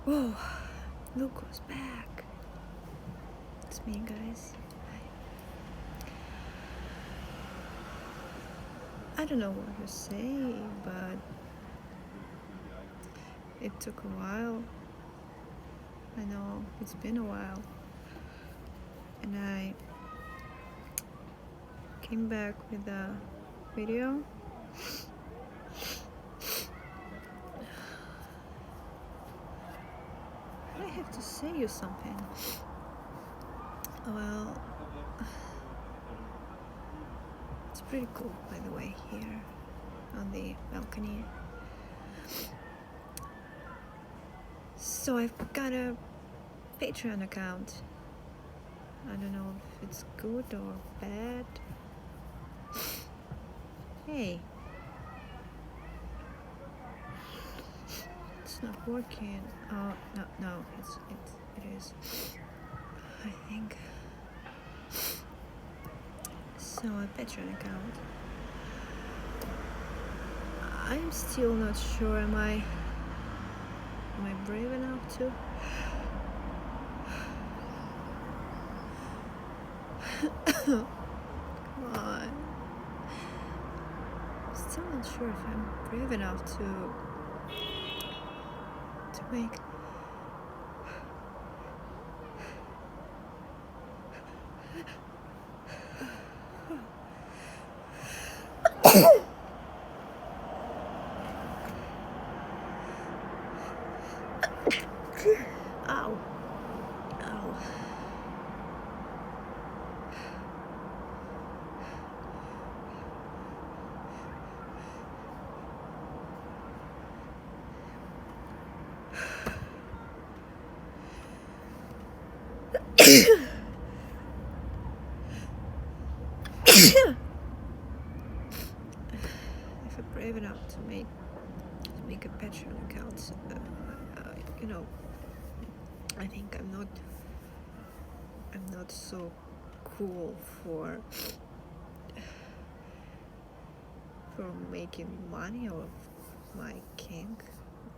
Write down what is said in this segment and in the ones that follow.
Whoa, look who's back. It's me, guys. I don't know what to say, but it took a while. I know it's been a while, and I came back with a video. I have to say you something. Well, it's pretty cool, by the way, here on the balcony. So I've got a Patreon account. I don't know if it's good or bad. Hey, it's not working. Oh no, it is. I think. So a Patreon account. I'm still not sure. Am I brave enough to? Come on. Still not sure if I'm brave enough to make Ow. Ow. If I'm brave enough to make a Patreon account, I think I'm not so cool for making money of my kink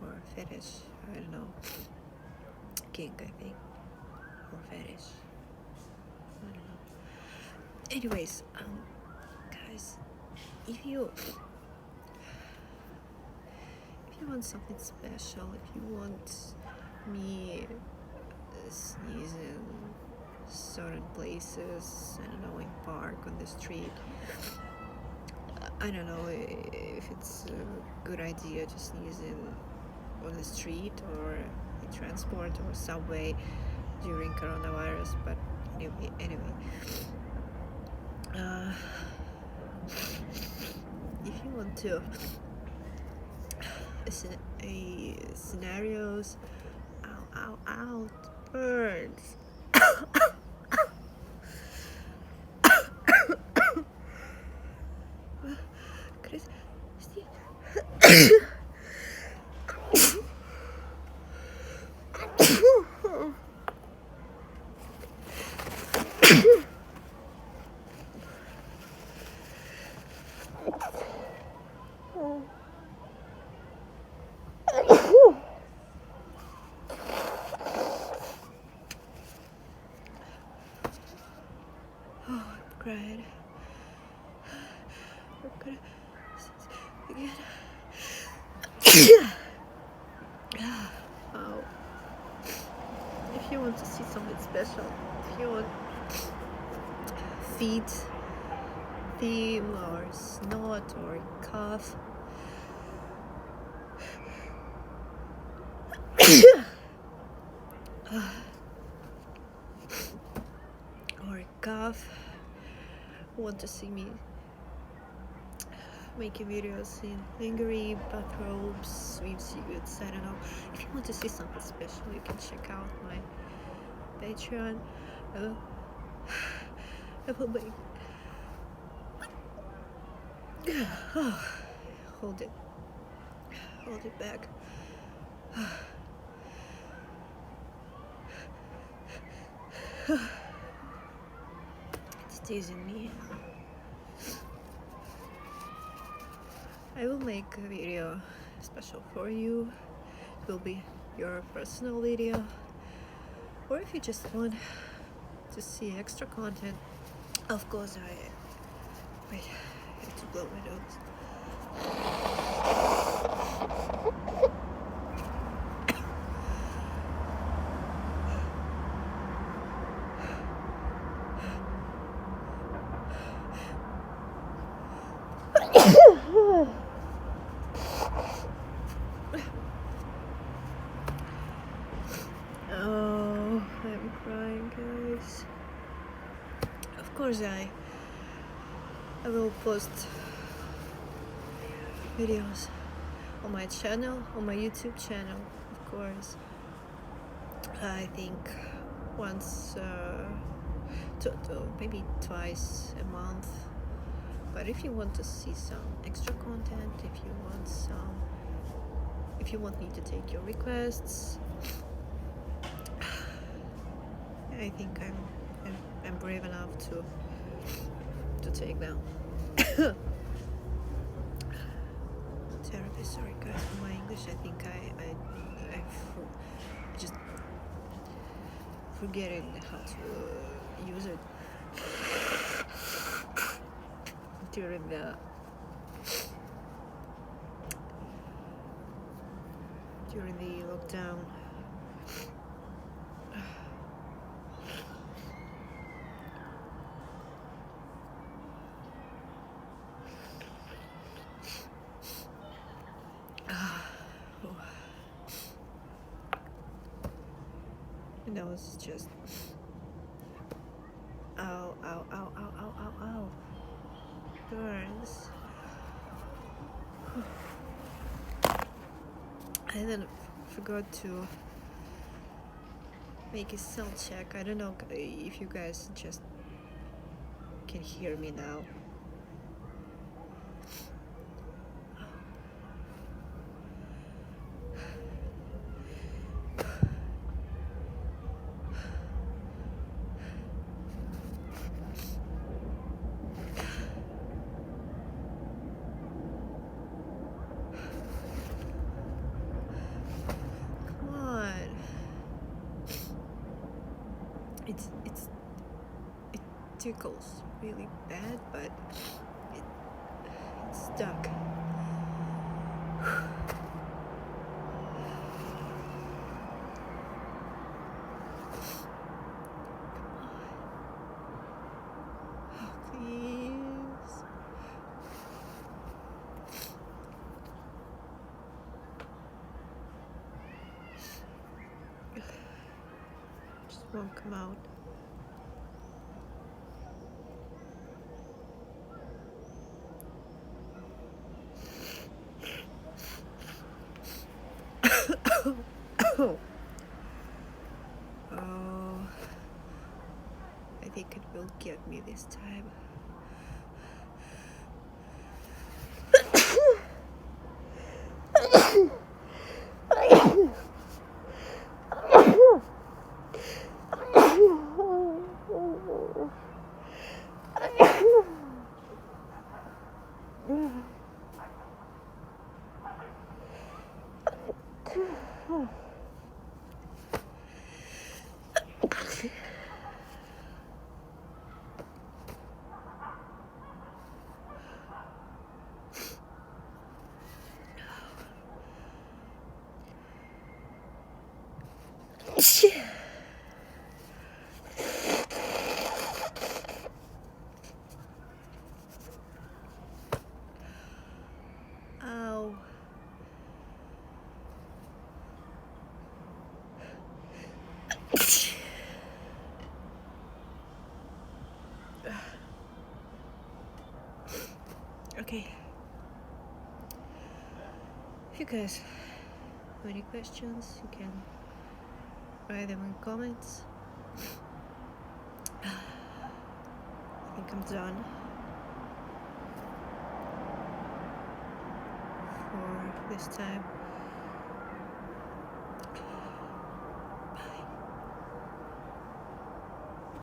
or fetish. I don't know. Kink, I think, or fetish. I don't know. Anyways, guys, if you want something special, if you want me sneezing certain places, I don't know, in park, on the street, I don't know if it's a good idea to sneeze on the street or in transport or subway during coronavirus, but anyway, if you want to scenarios, ow, birds. Chris, Steve. Cried. I'm gonna again. Oh. If you want to see something special, if you want feet, theme or snot or cough, or cough, want to see me making videos in lingerie, bathrobes, swimsuits, I don't know. If you want to see something special, you can check out my Patreon. I will make hold it back. It's teasing me. I will make a video special for you. It will be your personal video, or if you just want to see extra content. Of course, wait, I have to blow my nose. Oh, I'm crying, guys. Of course, I will post videos on my channel, on my YouTube channel, of course. I think once, maybe twice a month. But if you want to see some extra content, if you want me to take your requests, I think I'm brave enough to take them. Terribly sorry, guys, for my English. I think I just forgetting how to use it during the lockdown. And that was just ow, ow, ow, ow, ow, ow, ow. Burns. I then forgot to make a sound check. I don't know if you guys just can hear me now. It tickles really bad, but it's stuck. Please. Just won't come out. Oh, I think it will get me this time. Ow. Okay. If you guys have any questions, you can write them in comments. I think I'm done for this time.